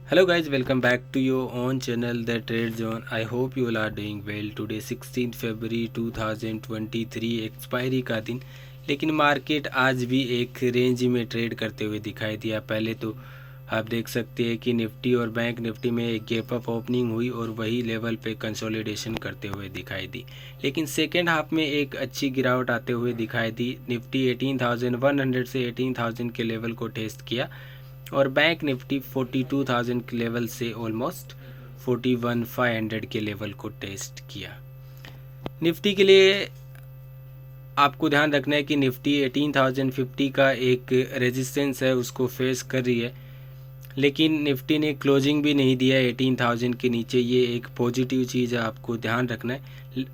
Hello guys, welcome back to your own channel The Trade Zone. I hope you all are doing well. Today 16 February 2023 expiry का दिन, लेकिन market आज भी एक range में trade करते हुए दिखाई दिया। पहले तो आप देख सकते हैं कि निफ्टी और बैंक निफ्टी में एक गैप अप ओपनिंग हुई और वही लेवल पे कंसोलिडेशन करते हुए दिखाई दी, लेकिन सेकेंड हाफ में एक अच्छी गिरावट आते हुए दिखाई दी। निफ्टी 18,100 से 18,000 के लेवल को टेस्ट किया और बैंक निफ्टी 42,000 के लेवल से ऑलमोस्ट 41,500 के लेवल को टेस्ट किया। निफ्टी के लिए आपको ध्यान रखना है कि निफ्टी 18,050 का एक रेजिस्टेंस है, उसको फेस कर रही है, लेकिन निफ्टी ने क्लोजिंग भी नहीं दिया 18,000 के नीचे। ये एक पॉजिटिव चीज़ है, आपको ध्यान रखना है।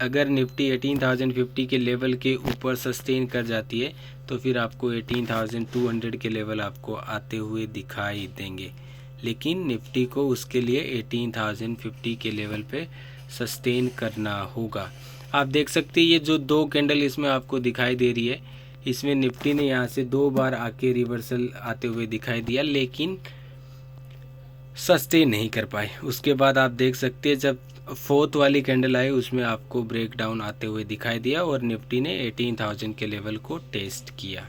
अगर निफ्टी 18,050 के लेवल के ऊपर सस्टेन कर जाती है तो फिर आपको 18,200 के लेवल आपको आते हुए दिखाई देंगे, लेकिन निफ्टी को उसके लिए 18,050 के लेवल पे सस्टेन करना होगा। आप देख सकते हैं ये जो दो कैंडल इसमें आपको दिखाई दे रही है, इसमें निफ्टी ने यहाँ से दो बार आके रिवर्सल आते हुए दिखाई दिया, लेकिन सस्टेन नहीं कर पाए। उसके बाद आप देख सकते हैं जब फोर्थ वाली कैंडल आई उसमें आपको ब्रेक डाउन आते हुए दिखाई दिया और निफ्टी ने 18,000 के लेवल को टेस्ट किया।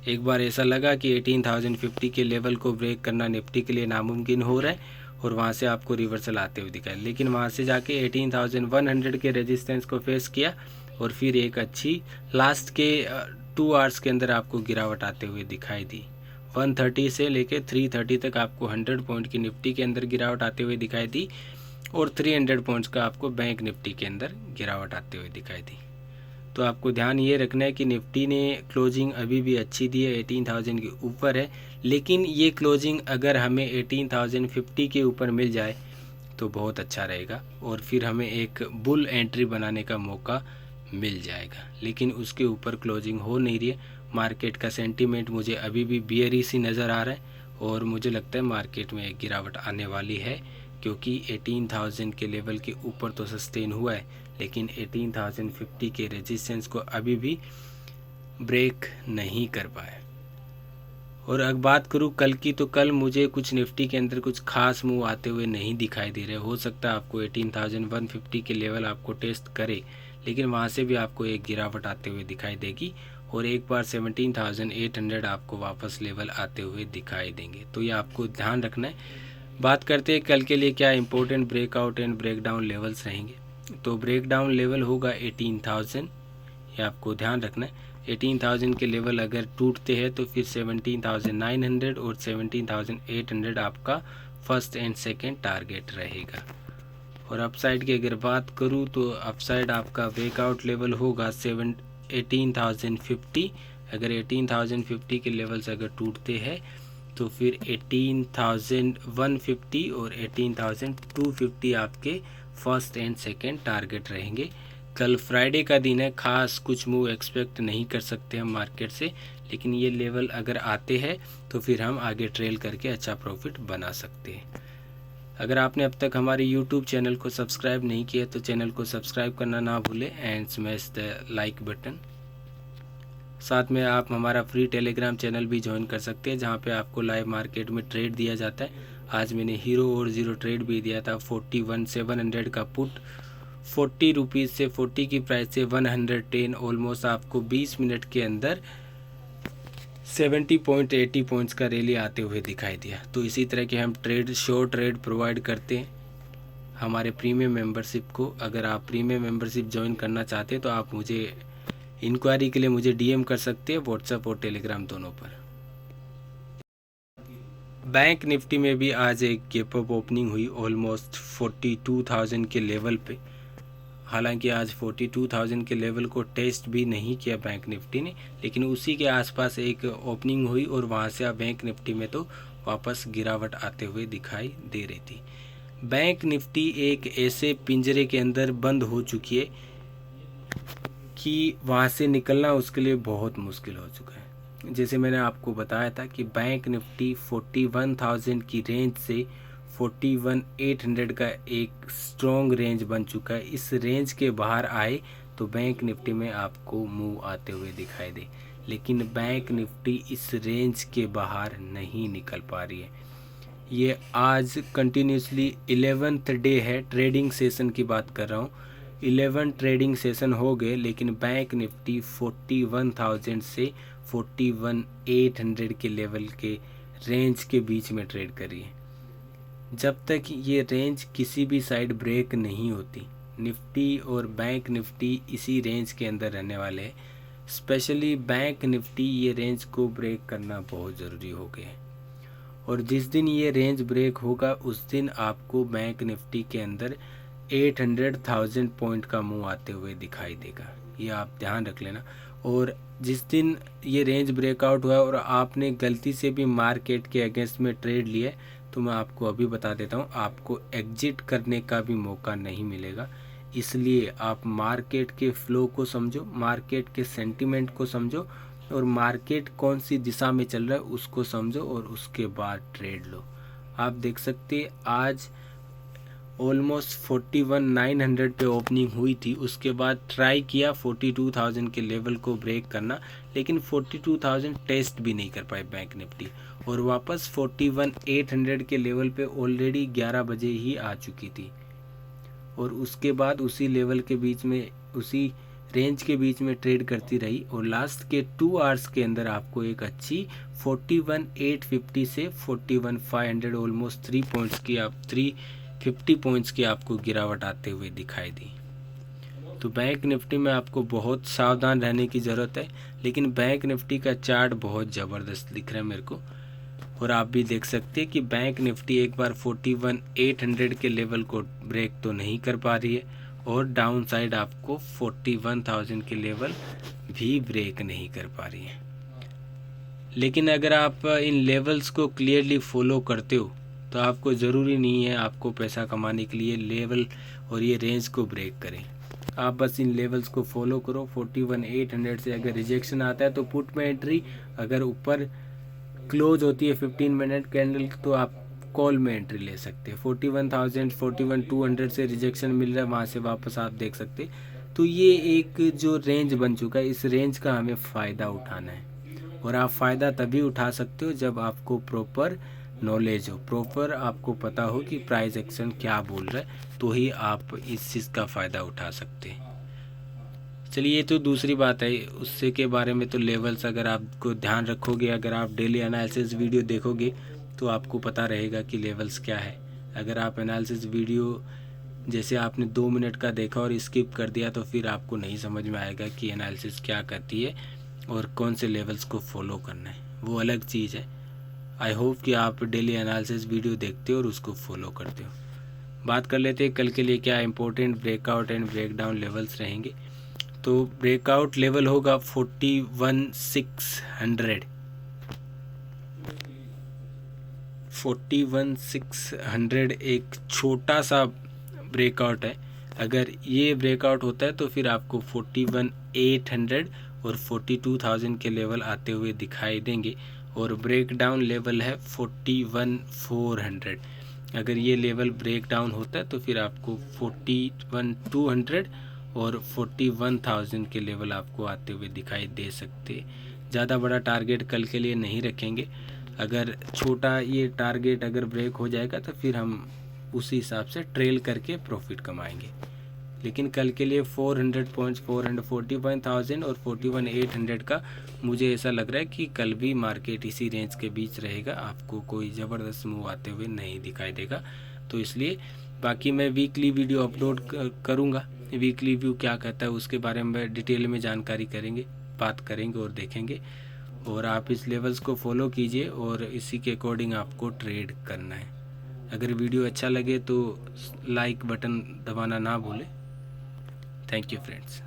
एक बार ऐसा लगा कि 18,050 के लेवल को ब्रेक करना निफ्टी के लिए नामुमकिन हो रहा है और वहाँ से आपको रिवर्सल आते हुए दिखाई, लेकिन वहाँ से जाके 18,100 के रेजिस्टेंस को फेस किया और फिर एक अच्छी लास्ट के 2 आवर्स के अंदर आपको गिरावट आते हुए दिखाई दी। 130 से लेके 330 तक आपको 100 पॉइंट की निफ्टी के अंदर गिरावट आते हुए दिखाई दी और 300 पॉइंट्स का आपको बैंक निफ्टी के अंदर गिरावट आते हुए दिखाई दी। तो आपको ध्यान ये रखना है कि निफ्टी ने क्लोजिंग अभी भी अच्छी दी है, 18,000 के ऊपर है, लेकिन ये क्लोजिंग अगर हमें 18,050 के ऊपर मिल जाए तो बहुत अच्छा रहेगा और फिर हमें एक बुल एंट्री बनाने का मौका मिल जाएगा, लेकिन उसके ऊपर क्लोजिंग हो नहीं रही है। मार्केट का सेंटीमेंट मुझे अभी भी बियरी सी नज़र आ रहा है और मुझे लगता है मार्केट में एक गिरावट आने वाली है, क्योंकि 18,000 के लेवल के ऊपर तो सस्टेन हुआ है, लेकिन 18,050 के रेजिस्टेंस को अभी भी ब्रेक नहीं कर पाए। और अगर बात करूँ कल की, तो कल मुझे कुछ निफ्टी के अंदर कुछ खास मूव आते हुए नहीं दिखाई दे रहे। हो सकता है आपको 18,150 के लेवल आपको टेस्ट करे, लेकिन वहाँ से भी आपको एक गिरावट आते हुए दिखाई देगी और एक बार 17,800 आपको वापस लेवल आते हुए दिखाई देंगे। तो ये आपको ध्यान रखना है। बात करते हैं कल के लिए क्या important breakout and breakdown levels रहेंगे। तो ब्रेकडाउन लेवल होगा 18,000, ये आपको ध्यान रखना है। 18,000 के लेवल अगर टूटते हैं तो फिर 17,900 और 17,800 आपका फर्स्ट एंड सेकेंड टारगेट रहेगा। और अपसाइड की अगर बात करूँ तो अपसाइड आपका ब्रेकआउट लेवल होगा 18,050। अगर 18,050 के लेवल्स अगर टूटते हैं तो फिर 18,150 और 18,250 आपके फर्स्ट एंड सेकेंड टारगेट रहेंगे। कल फ्राइडे का दिन है, खास कुछ मूव एक्सपेक्ट नहीं कर सकते हम मार्केट से, लेकिन ये लेवल अगर आते हैं तो फिर हम आगे ट्रेल करके अच्छा प्रॉफिट बना सकते हैं। अगर आपने अब तक हमारे YouTube चैनल को सब्सक्राइब नहीं किया तो चैनल को सब्सक्राइब करना ना भूलें and smash the like button. साथ में आप हमारा फ्री टेलीग्राम चैनल भी ज्वाइन कर सकते हैं, जहां पे आपको लाइव मार्केट में ट्रेड दिया जाता है। आज मैंने हीरो और ज़ीरो ट्रेड भी दिया था। 41,700 का पुट 40 रुपीज़ से 40 की प्राइस से 110 ऑलमोस्ट आपको 20 मिनट के अंदर 70 पॉइंट 80 पॉइंट्स का रैली आते हुए दिखाई दिया। तो इसी तरह के हम ट्रेड शॉर्ट ट्रेड प्रोवाइड करते हैं हमारे प्रीमियम मेंबरशिप को। अगर आप प्रीमियम मेंबरशिप ज्वाइन करना चाहते हैं तो आप मुझे इंक्वायरी के लिए मुझे डीएम कर सकते हैं व्हाट्सएप और टेलीग्राम दोनों पर। बैंक निफ्टी में भी आज एक गैप अप ओपनिंग हुई ऑलमोस्ट 42,000 के लेवल पे। हालांकि आज 42,000 के लेवल को टेस्ट भी नहीं किया बैंक निफ्टी ने, लेकिन उसी के आसपास एक ओपनिंग हुई और वहां से आप बैंक निफ्टी में तो वापस गिरावट आते हुए दिखाई दे रही थी। बैंक निफ्टी एक ऐसे पिंजरे के अंदर बंद हो चुकी है कि वहाँ से निकलना उसके लिए बहुत मुश्किल हो चुका है। जैसे मैंने आपको बताया था कि बैंक निफ्टी 41,000 की रेंज से 41,800 का एक स्ट्रॉन्ग रेंज बन चुका है। इस रेंज के बाहर आए तो बैंक निफ्टी में आपको मूव आते हुए दिखाई दे, लेकिन बैंक निफ्टी इस रेंज के बाहर नहीं निकल पा रही है। ये आज कंटिन्यूसली 11th डे है, ट्रेडिंग सेशन की बात कर रहा हूँ। 11 ट्रेडिंग सेशन हो गए, लेकिन बैंक निफ्टी 41,000 से 41,800 के लेवल के रेंज के बीच में ट्रेड कर रही है। जब तक ये रेंज किसी भी साइड ब्रेक नहीं होती, निफ्टी और बैंक निफ्टी इसी रेंज के अंदर रहने वाले हैं। स्पेशली बैंक निफ्टी ये रेंज को ब्रेक करना बहुत ज़रूरी हो गया है, और जिस दिन ये रेंज ब्रेक होगा उस दिन आपको बैंक निफ्टी के अंदर 800,000 पॉइंट का मुंह आते हुए दिखाई देगा, ये आप ध्यान रख लेना। और जिस दिन ये रेंज ब्रेकआउट हुआ और आपने गलती से भी मार्केट के अगेंस्ट में ट्रेड लिया, तो मैं आपको अभी बता देता हूँ, आपको एग्जिट करने का भी मौका नहीं मिलेगा। इसलिए आप मार्केट के फ्लो को समझो, मार्केट के सेंटीमेंट को समझो, और मार्केट कौन सी दिशा में चल रहा है उसको समझो, और उसके बाद ट्रेड लो। आप देख सकते हैं आज ऑलमोस्ट 41,900 पे ओपनिंग हुई थी, उसके बाद ट्राई किया 42,000 के लेवल को ब्रेक करना, लेकिन 42,000 टेस्ट भी नहीं कर पाए बैंक निफ्टी, और वापस 41,800 के लेवल पे ऑलरेडी 11 बजे ही आ चुकी थी, और उसके बाद उसी लेवल के बीच में, उसी रेंज के बीच में ट्रेड करती रही, और लास्ट के 2 आवर्स के अंदर आपको एक अच्छी 41,850 से 41,500 ऑलमोस्ट 350 पॉइंट्स की आपको गिरावट आते हुए दिखाई दी। तो बैंक निफ्टी में आपको बहुत सावधान रहने की ज़रूरत है, लेकिन बैंक निफ्टी का चार्ट बहुत ज़बरदस्त दिख रहा है मेरे को, और आप भी देख सकते हैं कि बैंक निफ्टी एक बार 41,800 के लेवल को ब्रेक तो नहीं कर पा रही है, और डाउन साइड आपको 41,000 के लेवल भी ब्रेक नहीं कर पा रही है। लेकिन अगर आप इन लेवल्स को क्लियरली फॉलो करते हो तो आपको ज़रूरी नहीं है आपको पैसा कमाने के लिए लेवल और ये रेंज को ब्रेक करें। आप बस इन लेवल्स को फॉलो करो। 41,800 से अगर रिजेक्शन आता है तो पुट में एंट्री, अगर ऊपर क्लोज होती है 15 मिनट कैंडल तो आप कॉल में एंट्री ले सकते हैं। 41,000 41,200 से रिजेक्शन मिल रहा है, वहाँ से वापस आप देख सकते। तो ये एक जो रेंज बन चुका है, इस रेंज का हमें फ़ायदा उठाना है, और आप फ़ायदा तभी उठा सकते हो जब आपको प्रॉपर नॉलेज हो, प्रॉपर आपको पता हो कि प्राइस एक्शन क्या बोल रहा है, तो ही आप इस चीज़ का फ़ायदा उठा सकते हैं। चलिए, ये तो दूसरी बात है, उससे के बारे में तो लेवल्स अगर आपको ध्यान रखोगे, अगर आप डेली एनालिसिस वीडियो देखोगे तो आपको पता रहेगा कि लेवल्स क्या है। अगर आप एनालिसिस वीडियो जैसे आपने 2 मिनट का देखा और स्किप कर दिया तो फिर आपको नहीं समझ में आएगा कि एनालिसिस क्या करती है और कौन से लेवल्स को फॉलो करना है, वो अलग चीज़ है। आई होप कि आप डेली एनालिसिस वीडियो देखते हो और उसको फॉलो करते हो। बात कर लेते हैं कल के लिए क्या important breakout and breakdown levels रहेंगे। तो ब्रेकआउट लेवल होगा 41,600। 41,600 एक छोटा सा ब्रेकआउट है। अगर ये ब्रेकआउट होता है तो फिर आपको 41,800 और 42,000 के लेवल आते हुए दिखाई देंगे, और ब्रेकडाउन लेवल है 41,400। अगर ये लेवल ब्रेकडाउन होता है तो फिर आपको 41,200 और 41,000 के लेवल आपको आते हुए दिखाई दे सकते। ज़्यादा बड़ा टारगेट कल के लिए नहीं रखेंगे। अगर छोटा ये टारगेट अगर ब्रेक हो जाएगा तो फिर हम उसी हिसाब से ट्रेल करके प्रॉफिट कमाएंगे। लेकिन कल के लिए 400 पॉइंट्स, 41,000 और 41,800 का मुझे ऐसा लग रहा है कि कल भी मार्केट इसी रेंज के बीच रहेगा, आपको कोई ज़बरदस्त मूव आते हुए नहीं दिखाई देगा। तो इसलिए बाकी मैं वीकली वीडियो अपलोड करूँगा, वीकली व्यू क्या कहता है उसके बारे में डिटेल में जानकारी करेंगे, बात करेंगे और देखेंगे, और आप इस लेवल्स को फॉलो कीजिए और इसी के अकॉर्डिंग आपको ट्रेड करना है। अगर वीडियो अच्छा लगे तो लाइक बटन दबाना ना भूलें। Thank you friends.